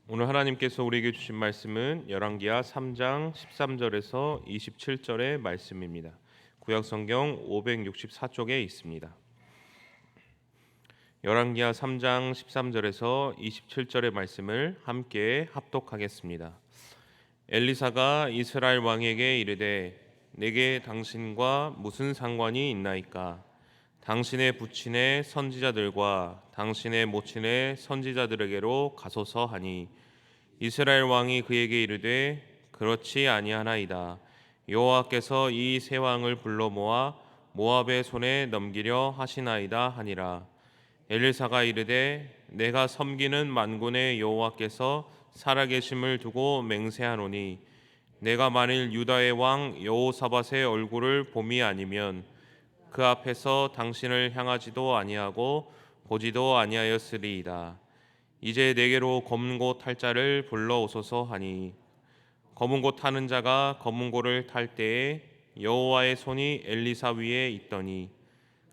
오늘 하나님께서 우리에게 주신 말씀은 열왕기하 3장 13절에서 27절의 말씀입니다. 구약성경 564쪽에 있습니다. 열왕기하 3장 13절에서 27절의 말씀을 함께 합독하겠습니다. 엘리사가 이스라엘 왕에게 이르되 내게 당신과 무슨 상관이 있나이까? 당신의 부친의 선지자들과 당신의 모친의 선지자들에게로 가소서 하니 이스라엘 왕이 그에게 이르되 그렇지 아니하나이다. 여호와께서 이 세 왕을 불러 모아 모압의 손에 넘기려 하시나이다 하니라. 엘리사가 이르되 내가 섬기는 만군의 여호와께서 살아계심을 두고 맹세하노니 내가 만일 유다의 왕 여호사밧의 얼굴을 봄이 아니면 그 앞에서 당신을 향하지도 아니하고 보지도 아니하였으리이다. 이제 내게로 검은 고 탈 자를 불러오소서 하니 검은 고 타는 자가 검은 고를 탈 때에 여호와의 손이 엘리사 위에 있더니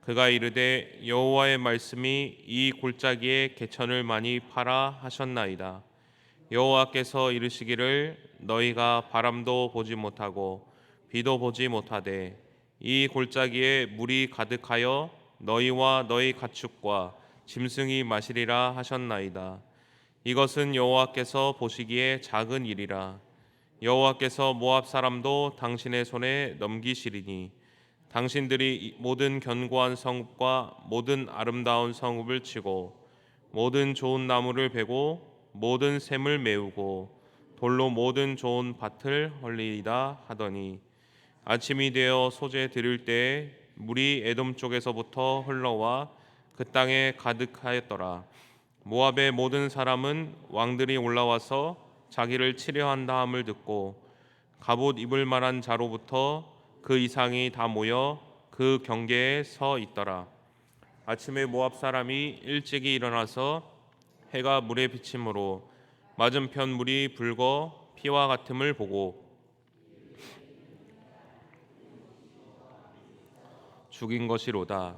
그가 이르되 여호와의 말씀이 이 골짜기에 개천을 많이 파라 하셨나이다. 여호와께서 이르시기를 너희가 바람도 보지 못하고 비도 보지 못하되 이 골짜기에 물이 가득하여 너희와 너희 가축과 짐승이 마시리라 하셨나이다. 이것은 여호와께서 보시기에 작은 일이라. 여호와께서 모압 사람도 당신의 손에 넘기시리니 당신들이 모든 견고한 성읍과 모든 아름다운 성읍을 치고 모든 좋은 나무를 베고 모든 샘을 메우고 돌로 모든 좋은 밭을 헐리이다 하더니 아침이 되어 소재 들을 때에 물이 에돔 쪽에서부터 흘러와 그 땅에 가득하였더라. 모압의 모든 사람은 왕들이 올라와서 자기를 치려한다 함을 듣고 갑옷 입을 만한 자로부터 그 이상이 다 모여 그 경계에 서 있더라. 아침에 모압 사람이 일찍이 일어나서 해가 물에 비침으로 맞은편 물이 붉어 피와 같음을 보고 죽인 것이로다.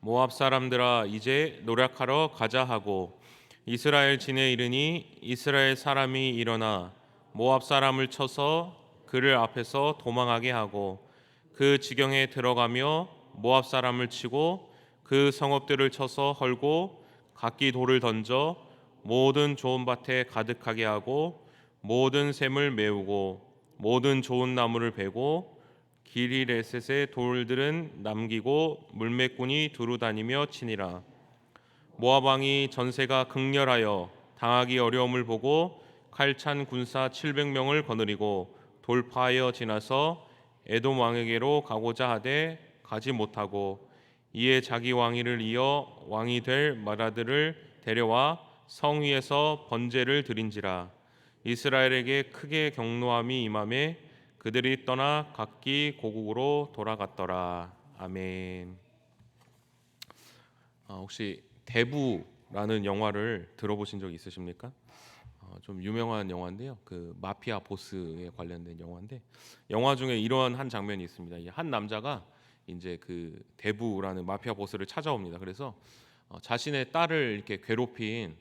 모압 사람들아 이제 노력하러 가자 하고 이스라엘 진에 이르니 이스라엘 사람이 일어나 모압 사람을 쳐서 그를 앞에서 도망하게 하고 그 지경에 들어가며 모압 사람을 치고 그 성읍들을 쳐서 헐고 각기 돌을 던져 모든 좋은 밭에 가득하게 하고 모든 샘을 메우고 모든 좋은 나무를 베고 기리레셋의 돌들은 남기고 물매꾼이 두루 다니며 치니라. 모압 왕이 전세가 극렬하여 당하기 어려움을 보고 칼찬 군사 700명을 거느리고 돌파하여 지나서 에돔 왕에게로 가고자 하되 가지 못하고 이에 자기 왕위를 이어 왕이 될 맏아들을 데려와 성 위에서 번제를 드린지라. 이스라엘에게 크게 경노함이 임하매 그들이 떠나 각기 고국으로 돌아갔더라. 아멘. 혹시 대부라는 영화를 들어보신 적 있으십니까? 좀 유명한 영화인데요. 그 마피아 보스에 관련된 영화인데 영화 중에 이런 한 장면이 있습니다. 한 남자가 이제 그 대부라는 마피아 보스를 찾아옵니다. 그래서 자신의 딸을 이렇게 괴롭힌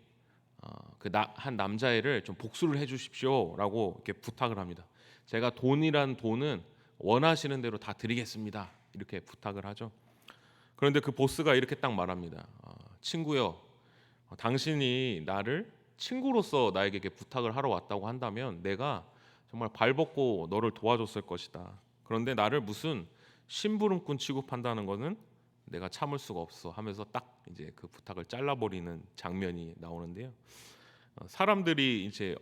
한 남자애를 좀 복수를 해주십시오라고 이렇게 부탁을 합니다. 제가 돈은 원하시는 대로 다 드리겠습니다. 이렇게 부탁을 하죠. 그런데 그 보스가 이렇게 딱 말합니다. 친구여, 당신이 나를 친구로서 나에게 이렇게 부탁을 하러 왔다고 한다면 내가 정말 발벗고 너를 도와줬을 것이다. 그런데 나를 무슨 심부름꾼 취급한다는 것은 내가 참을 수가 없어 하면서 딱 이제 그 부탁을 잘라버리는 장면이 나오는데요. 사람들이 이제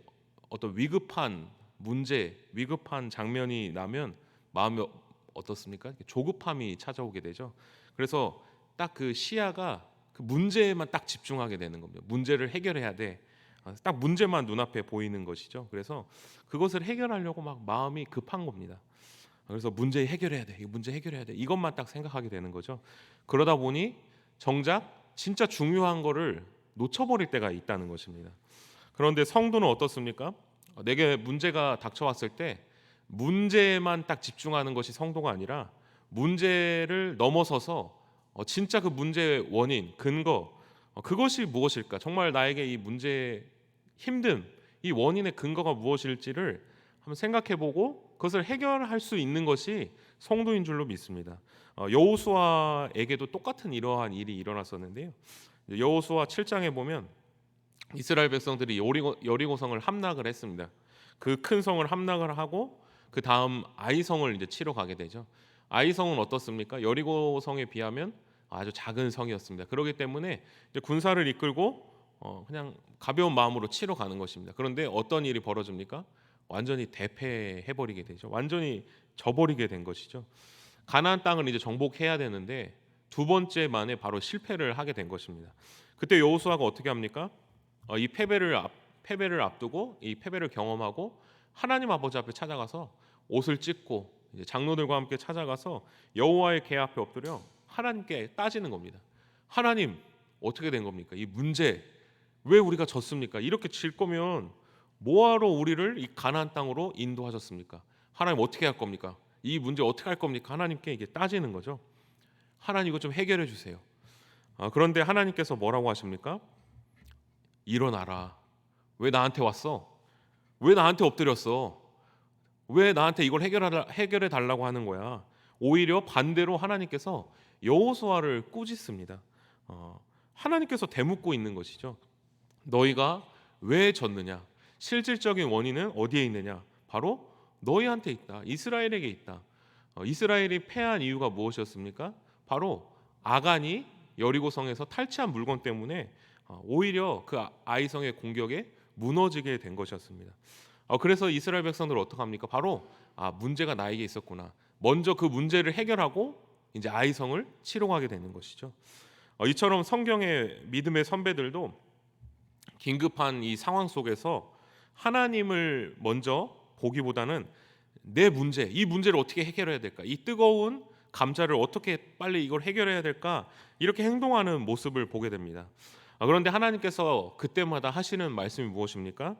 어떤 위급한 문제, 위급한 장면이 나면 마음이 어떻습니까? 조급함이 찾아오게 되죠. 그래서 딱 그 시야가 그 문제에만 딱 집중하게 되는 겁니다. 문제를 해결해야 돼. 딱 문제만 눈앞에 보이는 것이죠. 그래서 그것을 해결하려고 막 마음이 급한 겁니다. 그래서 문제 해결해야 돼. 이 문제 해결해야 돼. 이것만 딱 생각하게 되는 거죠. 그러다 보니 정작 진짜 중요한 거를 놓쳐버릴 때가 있다는 것입니다. 그런데 성도는 어떻습니까? 내게 문제가 닥쳐왔을 때 문제만 딱 집중하는 것이 성도가 아니라 문제를 넘어서서 진짜 그 문제의 원인, 근거, 그것이 무엇일까? 정말 나에게 이 문제의 힘듦, 이 원인의 근거가 무엇일지를 한번 생각해보고 그것을 해결할 수 있는 것이 성도인 줄로 믿습니다. 여호수아에게도 똑같은 이러한 일이 일어났었는데요. 여호수아 7장에 보면 이스라엘 백성들이 여리고성을 함락을 했습니다. 그 큰 성을 함락을 하고 그 다음 아이성을 이제 치러 가게 되죠. 아이성은 어떻습니까? 여리고성에 비하면 아주 작은 성이었습니다. 그렇기 때문에 이제 군사를 이끌고 그냥 가벼운 마음으로 치러 가는 것입니다. 그런데 어떤 일이 벌어집니까? 완전히 대패해버리게 되죠. 완전히 져버리게 된 것이죠. 가나안 땅을 이제 정복해야 되는데 두 번째 만에 바로 실패를 하게 된 것입니다. 그때 여호수아가 어떻게 합니까? 이 패배를 앞두고 이 패배를 경험하고 하나님 아버지 앞에 찾아가서 옷을 찢고 이제 장로들과 함께 찾아가서 여호와의 궤 앞에 엎드려 하나님께 따지는 겁니다. 하나님, 어떻게 된 겁니까? 이 문제 왜 우리가 졌습니까? 이렇게 질 거면 뭐하러 우리를 이 가나안 땅으로 인도하셨습니까? 하나님 어떻게 할 겁니까? 이 문제 어떻게 할 겁니까? 하나님께 이게 따지는 거죠. 하나님 이거 좀 해결해 주세요. 그런데 하나님께서 뭐라고 하십니까? 일어나라. 왜 나한테 왔어? 왜 나한테 엎드렸어? 왜 나한테 이걸 해결해 달라고 하는 거야? 오히려 반대로 하나님께서 여호수아를 꾸짖습니다. 하나님께서 대묻고 있는 것이죠. 너희가 왜 졌느냐? 실질적인 원인은 어디에 있느냐? 바로 너희한테 있다. 이스라엘에게 있다. 이스라엘이 패한 이유가 무엇이었습니까? 바로 아간이 여리고성에서 탈취한 물건 때문에 오히려 그 아이성의 공격에 무너지게 된 것이었습니다. 그래서 이스라엘 백성들 어떡합니까? 바로 문제가 나에게 있었구나. 먼저 그 문제를 해결하고 이제 아이성을 치러 가게 되는 것이죠. 이처럼 성경의 믿음의 선배들도 긴급한 이 상황 속에서 하나님을 먼저 보기보다는 내 문제, 이 문제를 어떻게 해결해야 될까? 이 뜨거운 감자를 어떻게 빨리 이걸 해결해야 될까? 이렇게 행동하는 모습을 보게 됩니다. 그런데 하나님께서 그때마다 하시는 말씀이 무엇입니까?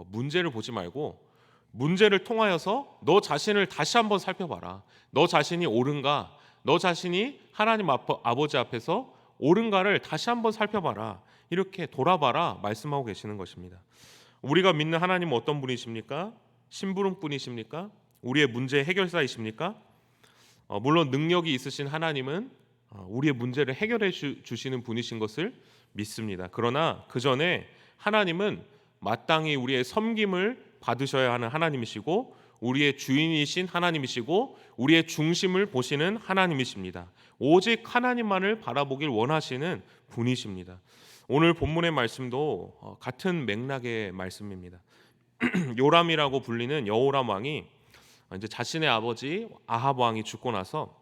문제를 보지 말고 문제를 통하여서 너 자신을 다시 한번 살펴봐라. 너 자신이 옳은가? 너 자신이 하나님 아버지 앞에서 옳은가를 다시 한번 살펴봐라. 이렇게 돌아봐라 말씀하고 계시는 것입니다. 우리가 믿는 하나님은 어떤 분이십니까? 심부름꾼이십니까? 우리의 문제 해결사이십니까? 물론 능력이 있으신 하나님은 우리의 문제를 해결해 주시는 분이신 것을 믿습니다. 그러나 그 전에 하나님은 마땅히 우리의 섬김을 받으셔야 하는 하나님이시고 우리의 주인이신 하나님이시고 우리의 중심을 보시는 하나님이십니다. 오직 하나님만을 바라보길 원하시는 분이십니다. 오늘 본문의 말씀도 같은 맥락의 말씀입니다. 요람이라고 불리는 여호람 왕이 이제 자신의 아버지 아합 왕이 죽고 나서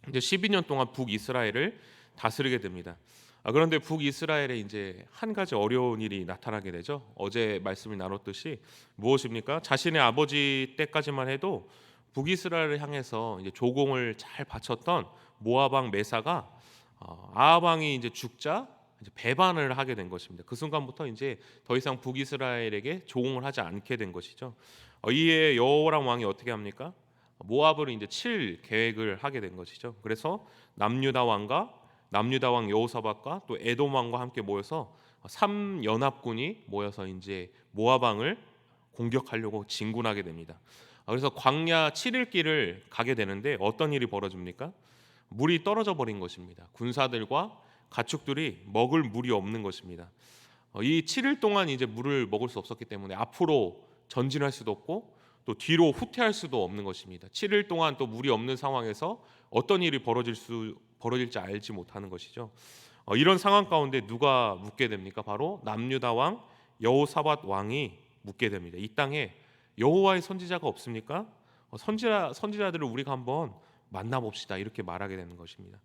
이제 12년 동안 북이스라엘을 다스리게 됩니다. 그런데 북이스라엘에 이제 한 가지 어려운 일이 나타나게 되죠. 어제 말씀을 나눴듯이 무엇입니까? 자신의 아버지 때까지만 해도 북이스라엘을 향해서 이제 조공을 잘 바쳤던 모압 왕 메사가 아합 왕이 이제 죽자 이제 배반을 하게 된 것입니다. 그 순간부터 이제 더 이상 북이스라엘에게 조공을 하지 않게 된 것이죠. 이에 여호람 왕이 어떻게 합니까? 모압을 이제 칠 계획을 하게 된 것이죠. 그래서 남유다 왕 여호사밧과 또 에돔 왕과 함께 모여서 3연합군이 모여서 이제 모압 왕을 공격하려고 진군하게 됩니다. 그래서 광야 7일 길을 가게 되는데 어떤 일이 벌어집니까? 물이 떨어져 버린 것입니다. 군사들과 가축들이 먹을 물이 없는 것입니다. 이 7일 동안 이제 물을 먹을 수 없었기 때문에 앞으로 전진할 수도 없고 또 뒤로 후퇴할 수도 없는 것입니다. 7일 동안 또 물이 없는 상황에서 어떤 일이 벌어질지 알지 못하는 것이죠. 이런 상황 가운데 누가 묻게 됩니까? 바로 남유다 왕 여호사밧 왕이 묻게 됩니다. 이 땅에 여호와의 선지자가 없습니까? 선지자들을 우리가 한번 만나봅시다. 이렇게 말하게 되는 것입니다.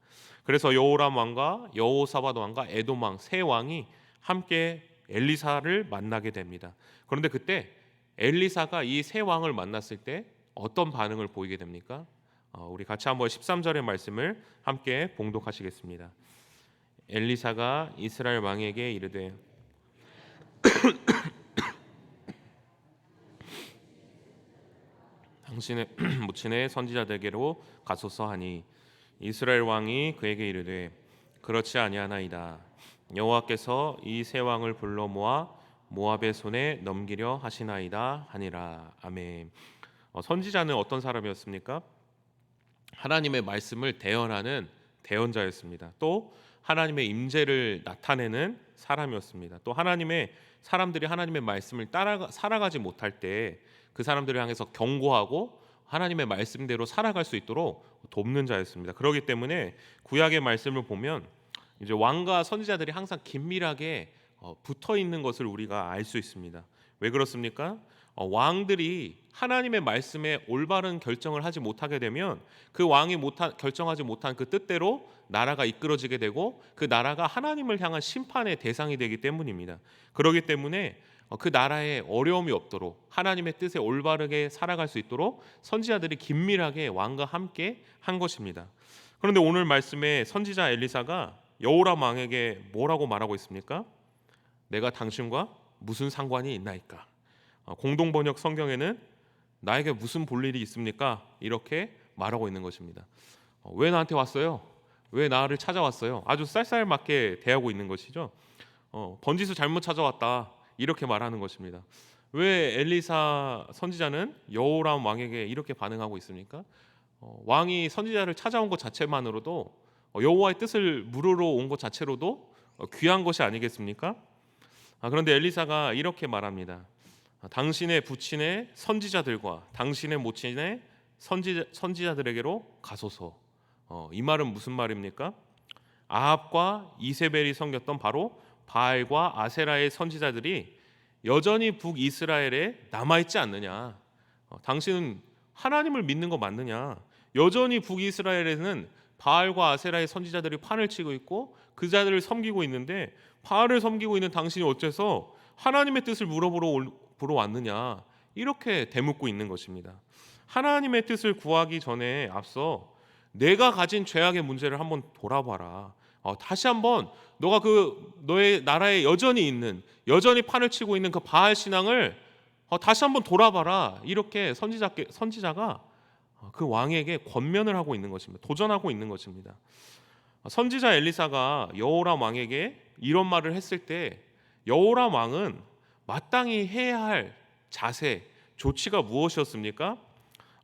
그래서 여호람 왕과 여호사밧 왕과 에돔 왕 세 왕이 함께 엘리사를 만나게 됩니다. 그런데 그때 엘리사가 이 세 왕을 만났을 때 어떤 반응을 보이게 됩니까? 우리 같이 한번 13절의 말씀을 함께 봉독하시겠습니다. 엘리사가 이스라엘 왕에게 이르되 당신의 모친의 선지자들에게로 가소서 하니 이스라엘 왕이 그에게 이르되 그렇지 아니하나이다. 여호와께서 이 세 왕을 불러 모아 모압의 손에 넘기려 하시나이다 하니라. 아멘. 선지자는 어떤 사람이었습니까? 하나님의 말씀을 대언하는 대언자였습니다. 또 하나님의 임재를 나타내는 사람이었습니다. 또 사람들이 하나님의 말씀을 살아가지 못할 때 그 사람들을 향해서 경고하고 하나님의 말씀대로 살아갈 수 있도록 돕는 자였습니다. 그렇기 때문에 구약의 말씀을 보면 이제 왕과 선지자들이 항상 긴밀하게 붙어 있는 것을 우리가 알 수 있습니다. 왜 그렇습니까? 왕들이 하나님의 말씀에 올바른 결정을 하지 못하게 되면 그 왕이 결정하지 못한 그 뜻대로 나라가 이끌어지게 되고 그 나라가 하나님을 향한 심판의 대상이 되기 때문입니다. 그렇기 때문에 그 나라에 어려움이 없도록 하나님의 뜻에 올바르게 살아갈 수 있도록 선지자들이 긴밀하게 왕과 함께 한 것입니다. 그런데 오늘 말씀에 선지자 엘리사가 여호람 왕에게 뭐라고 말하고 있습니까? 내가 당신과 무슨 상관이 있나이까? 공동 번역 성경에는 나에게 무슨 볼 일이 있습니까? 이렇게 말하고 있는 것입니다. 왜 나한테 왔어요? 왜 나를 찾아왔어요? 아주 쌀쌀맞게 대하고 있는 것이죠. 번지수 잘못 찾아왔다 이렇게 말하는 것입니다. 왜 엘리사 선지자는 여호람 왕에게 이렇게 반응하고 있습니까? 왕이 선지자를 찾아온 것 자체만으로도 여호와의 뜻을 물으러 온 것 자체로도 귀한 것이 아니겠습니까? 그런데 엘리사가 이렇게 말합니다. 당신의 부친의 선지자들과 당신의 모친의 선지자들에게로 가소서. 이 말은 무슨 말입니까? 아합과 이세벨이 섬겼던 바로 바알과 아세라의 선지자들이 여전히 북이스라엘에 남아있지 않느냐? 당신은 하나님을 믿는 거 맞느냐? 여전히 북이스라엘에는 바알과 아세라의 선지자들이 판을 치고 있고 그 자들을 섬기고 있는데 바알을 섬기고 있는 당신이 어째서 하나님의 뜻을 물어보러 왔느냐? 이렇게 대묻고 있는 것입니다. 하나님의 뜻을 구하기 전에 앞서 내가 가진 죄악의 문제를 한번 돌아봐라. 다시 한번 너가 너의 나라에 여전히 판을 치고 있는 그 바알 신앙을 다시 한번 돌아봐라. 이렇게 선지자가 그 왕에게 권면을 하고 있는 것입니다. 도전하고 있는 것입니다. 선지자 엘리사가 여호람 왕에게 이런 말을 했을 때 여호람 왕은 마땅히 해야 할 자세, 조치가 무엇이었습니까?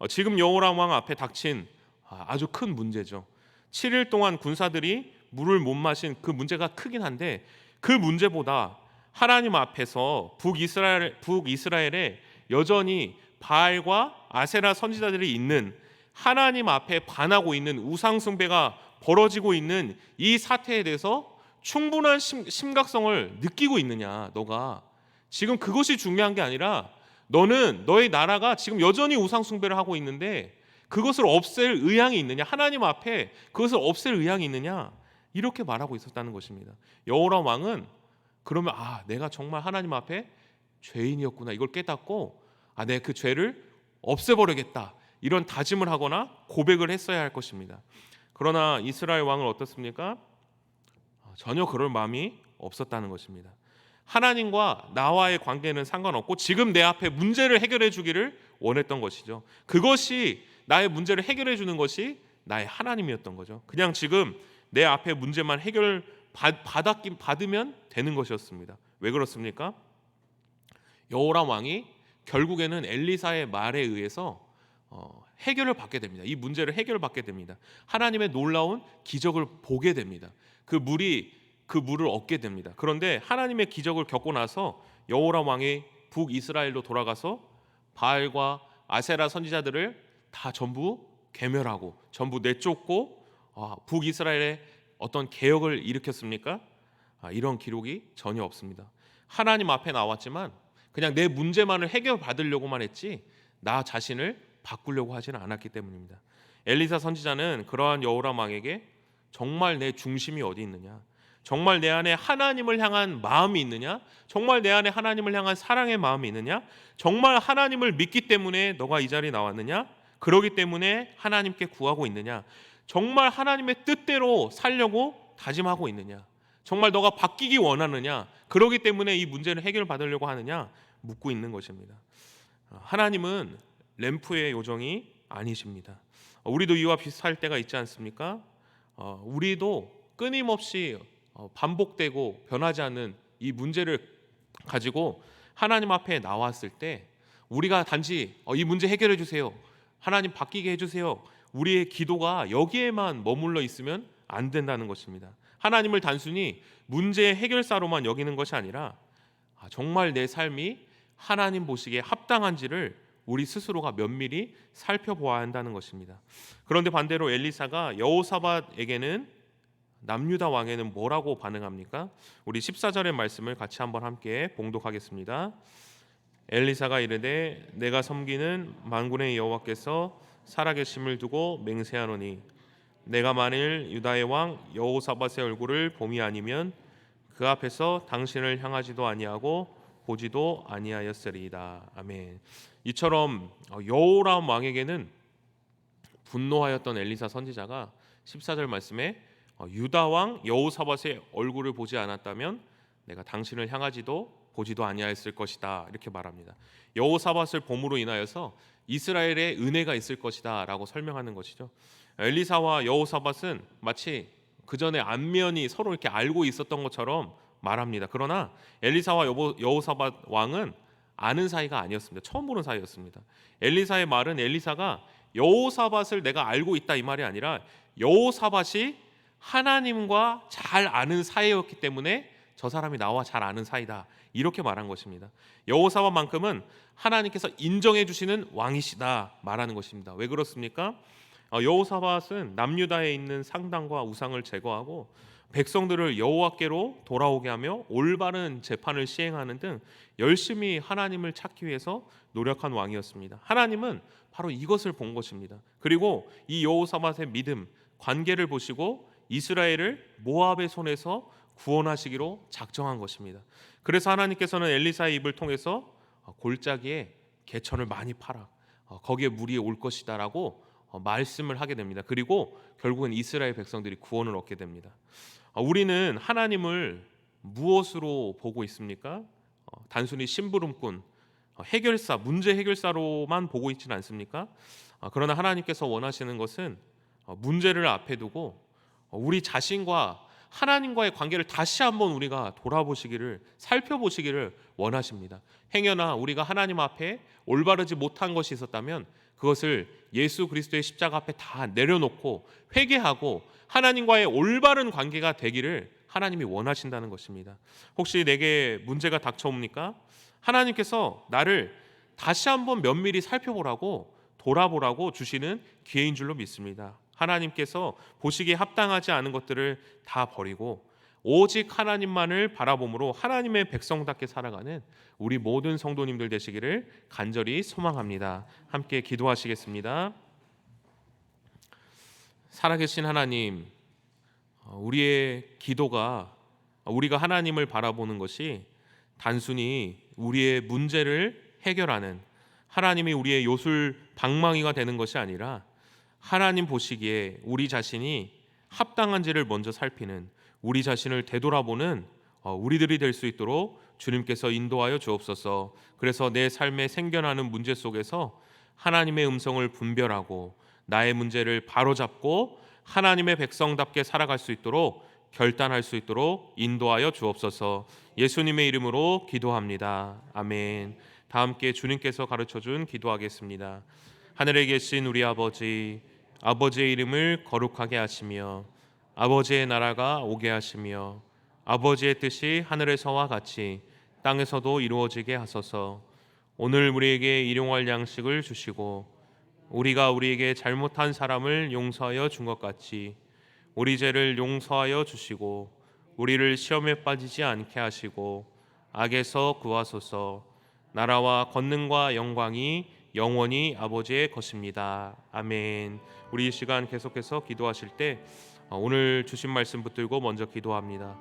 지금 여호람 왕 앞에 닥친 아주 큰 문제죠. 7일 동안 군사들이 물을 못 마신 그 문제가 크긴 한데 그 문제보다 하나님 앞에서 북이스라엘에 여전히 바알과 아세라 선지자들이 있는 하나님 앞에 반하고 있는 우상 숭배가 벌어지고 있는 이 사태에 대해서 충분한 심각성을 느끼고 있느냐? 너가 지금 그것이 중요한 게 아니라 너의 나라가 지금 여전히 우상 숭배를 하고 있는데 그것을 없앨 의향이 있느냐? 하나님 앞에 그것을 없앨 의향이 있느냐? 이렇게 말하고 있었다는 것입니다. 여호람 왕은 그러면 내가 정말 하나님 앞에 죄인이었구나 이걸 깨닫고 내가 그 죄를 없애버리겠다 이런 다짐을 하거나 고백을 했어야 할 것입니다. 그러나 이스라엘 왕은 어떻습니까? 전혀 그럴 마음이 없었다는 것입니다. 하나님과 나와의 관계는 상관없고 지금 내 앞에 문제를 해결해 주기를 원했던 것이죠. 그것이 나의 문제를 해결해 주는 것이 나의 하나님이었던 거죠. 그냥 지금 내 앞에 문제만 받으면 되는 것이었습니다. 왜 그렇습니까? 여호람 왕이 결국에는 엘리사의 말에 의해서 해결을 받게 됩니다. 이 문제를 해결받게 됩니다. 하나님의 놀라운 기적을 보게 됩니다. 그 물을 얻게 됩니다. 그런데 하나님의 기적을 겪고 나서 여호람 왕이 북이스라엘로 돌아가서 바알과 아세라 선지자들을 다 전부 괴멸하고 전부 내쫓고 북이스라엘에 어떤 개혁을 일으켰습니까? 이런 기록이 전혀 없습니다. 하나님 앞에 나왔지만 그냥 내 문제만을 해결받으려고만 했지 나 자신을 바꾸려고 하지는 않았기 때문입니다. 엘리사 선지자는 그러한 여호람 왕에게 정말 내 중심이 어디 있느냐? 정말 내 안에 하나님을 향한 마음이 있느냐? 정말 내 안에 하나님을 향한 사랑의 마음이 있느냐? 정말 하나님을 믿기 때문에 너가 이 자리에 나왔느냐? 그러기 때문에 하나님께 구하고 있느냐? 정말 하나님의 뜻대로 살려고 다짐하고 있느냐? 정말 너가 바뀌기 원하느냐? 그러기 때문에 이 문제를 해결받으려고 하느냐? 묻고 있는 것입니다. 하나님은 램프의 요정이 아니십니다. 우리도 이와 비슷할 때가 있지 않습니까? 우리도 끊임없이 반복되고 변하지 않는 이 문제를 가지고 하나님 앞에 나왔을 때 우리가 단지 이 문제 해결해 주세요, 하나님 바뀌게 해주세요, 우리의 기도가 여기에만 머물러 있으면 안 된다는 것입니다. 하나님을 단순히 문제 해결사로만 여기는 것이 아니라 정말 내 삶이 하나님 보시기에 합당한지를 우리 스스로가 면밀히 살펴보아야 한다는 것입니다. 그런데 반대로 엘리사가 여호사밧에게는, 남유다 왕에는 뭐라고 반응합니까? 우리 14절의 말씀을 같이 한번 함께 봉독하겠습니다. 엘리사가 이르되 내가 섬기는 만군의 여호와께서 살아계심을 두고 맹세하노니 내가 만일 유다의 왕 여호사밧의 얼굴을 봄이 아니면 그 앞에서 당신을 향하지도 아니하고 보지도 아니하였으리이다. 아멘. 이처럼 여호람 왕에게는 분노하였던 엘리사 선지자가 14절 말씀에 유다 왕 여호사밧의 얼굴을 보지 않았다면 내가 당신을 향하지도 보지도 아니하였을 것이다, 이렇게 말합니다. 여호사밧을 봄으로 인하여서 이스라엘의 은혜가 있을 것이다 라고 설명하는 것이죠. 엘리사와 여호사밧은 마치 그 전에 안면이 서로 이렇게 알고 있었던 것처럼 말합니다. 그러나 엘리사와 여호사밧 왕은 아는 사이가 아니었습니다. 처음 보는 사이였습니다. 엘리사의 말은 엘리사가 여호사밧을 내가 알고 있다 이 말이 아니라 여호사밧이 하나님과 잘 아는 사이였기 때문에 저 사람이 나와 잘 아는 사이다, 이렇게 말한 것입니다. 여호사밧만큼은 하나님께서 인정해 주시는 왕이시다 말하는 것입니다. 왜 그렇습니까? 여호사밧은 남유다에 있는 상당과 우상을 제거하고 백성들을 여호와께로 돌아오게 하며 올바른 재판을 시행하는 등 열심히 하나님을 찾기 위해서 노력한 왕이었습니다. 하나님은 바로 이것을 본 것입니다. 그리고 이 여호사밧의 믿음, 관계를 보시고 이스라엘을 모압의 손에서 구원하시기로 작정한 것입니다. 그래서 하나님께서는 엘리사의 입을 통해서 골짜기에 개천을 많이 팔아 거기에 물이 올 것이다 라고 말씀을 하게 됩니다. 그리고 결국은 이스라엘 백성들이 구원을 얻게 됩니다. 우리는 하나님을 무엇으로 보고 있습니까? 단순히 심부름꾼, 해결사, 문제 해결사로만 보고 있지는 않습니까? 그러나 하나님께서 원하시는 것은 문제를 앞에 두고 우리 자신과 하나님과의 관계를 다시 한번 우리가 돌아보시기를, 살펴보시기를 원하십니다. 행여나 우리가 하나님 앞에 올바르지 못한 것이 있었다면 그것을 예수 그리스도의 십자가 앞에 다 내려놓고 회개하고 하나님과의 올바른 관계가 되기를 하나님이 원하신다는 것입니다. 혹시 내게 문제가 닥쳐옵니까? 하나님께서 나를 다시 한번 면밀히 살펴보라고, 돌아보라고 주시는 기회인 줄로 믿습니다. 하나님께서 보시기에 합당하지 않은 것들을 다 버리고 오직 하나님만을 바라봄으로 하나님의 백성답게 살아가는 우리 모든 성도님들 되시기를 간절히 소망합니다. 함께 기도하시겠습니다. 살아계신 하나님, 우리의 기도가, 우리가 하나님을 바라보는 것이 단순히 우리의 문제를 해결하는, 하나님이 우리의 요술 방망이가 되는 것이 아니라 하나님 보시기에 우리 자신이 합당한지를 먼저 살피는, 우리 자신을 되돌아보는 우리들이 될 수 있도록 주님께서 인도하여 주옵소서. 그래서 내 삶에 생겨나는 문제 속에서 하나님의 음성을 분별하고 나의 문제를 바로잡고 하나님의 백성답게 살아갈 수 있도록, 결단할 수 있도록 인도하여 주옵소서. 예수님의 이름으로 기도합니다. 아멘. 다 함께 주님께서 가르쳐준 기도하겠습니다. 하늘에 계신 우리 아버지, 아버지의 이름을 거룩하게 하시며 아버지의 나라가 오게 하시며 아버지의 뜻이 하늘에서와 같이 땅에서도 이루어지게 하소서. 오늘 우리에게 일용할 양식을 주시고 우리가 우리에게 잘못한 사람을 용서하여 준 것 같이 우리 죄를 용서하여 주시고 우리를 시험에 빠지지 않게 하시고 악에서 구하소서. 나라와 권능과 영광이 영원히 아버지의 것입니다. 아멘. 우리 이 시간 계속해서 기도하실 때 오늘 주신 말씀 붙들고 먼저 기도합니다.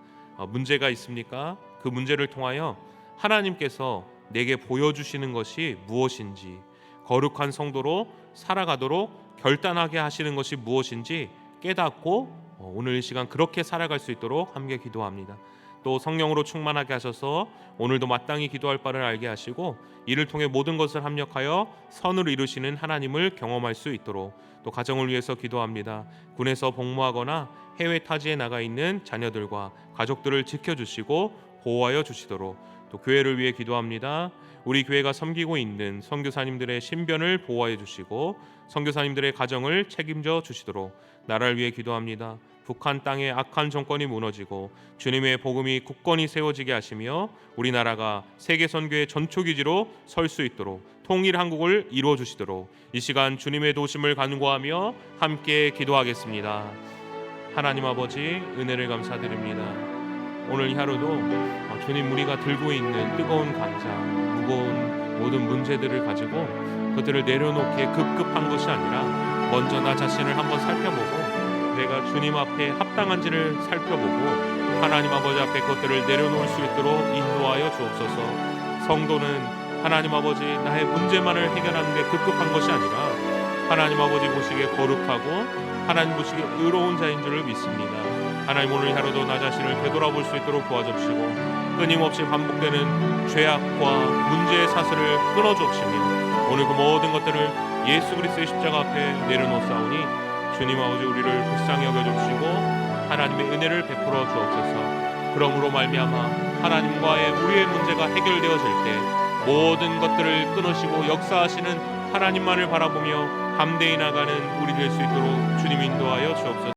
문제가 있습니까? 그 문제를 통하여 하나님께서 내게 보여주시는 것이 무엇인지, 거룩한 성도로 살아가도록 결단하게 하시는 것이 무엇인지 깨닫고 오늘 이 시간 그렇게 살아갈 수 있도록 함께 기도합니다. 또 성령으로 충만하게 하셔서 오늘도 마땅히 기도할 바를 알게 하시고 이를 통해 모든 것을 합력하여 선을 이루시는 하나님을 경험할 수 있도록, 또 가정을 위해서 기도합니다. 군에서 복무하거나 해외 타지에 나가 있는 자녀들과 가족들을 지켜주시고 보호하여 주시도록, 또 교회를 위해 기도합니다. 우리 교회가 섬기고 있는 선교사님들의 신변을 보호해 주시고 선교사님들의 가정을 책임져 주시도록 나라를 위해 기도합니다. 북한 땅의 악한 정권이 무너지고 주님의 복음이 굳건히 세워지게 하시며 우리나라가 세계 선교의 전초기지로 설 수 있도록 통일 한국을 이루어 주시도록 이 시간 주님의 도심을 간구하며 함께 기도하겠습니다. 하나님 아버지, 은혜를 감사드립니다. 오늘 이 하루도 주님, 우리가 들고 있는 뜨거운 감자, 무거운 모든 문제들을 가지고 그들을 내려놓기에 급급한 것이 아니라 먼저 나 자신을 한번 살펴보고 내가 주님 앞에 합당한지를 살펴보고 하나님 아버지 앞에 그것들을 내려놓을 수 있도록 인도하여 주옵소서. 성도는 하나님 아버지, 나의 문제만을 해결하는 데 급급한 것이 아니라 하나님 아버지 보시기에 거룩하고 하나님 보시기에 의로운 자인 줄을 믿습니다. 하나님, 오늘 하루도 나 자신을 되돌아볼 수 있도록 도와주시고 끊임없이 반복되는 죄악과 문제의 사슬을 끊어주옵시며 오늘 그 모든 것들을 예수 그리스도의 십자가 앞에 내려놓사오니 주님 아버지, 우리를 불쌍히 여겨주시고 하나님의 은혜를 베풀어 주옵소서. 그러므로 말미암아 하나님과의 우리의 문제가 해결되어질 때 모든 것들을 끊으시고 역사하시는 하나님만을 바라보며 담대히 나가는 우리 될 수 있도록 주님 인도하여 주옵소서.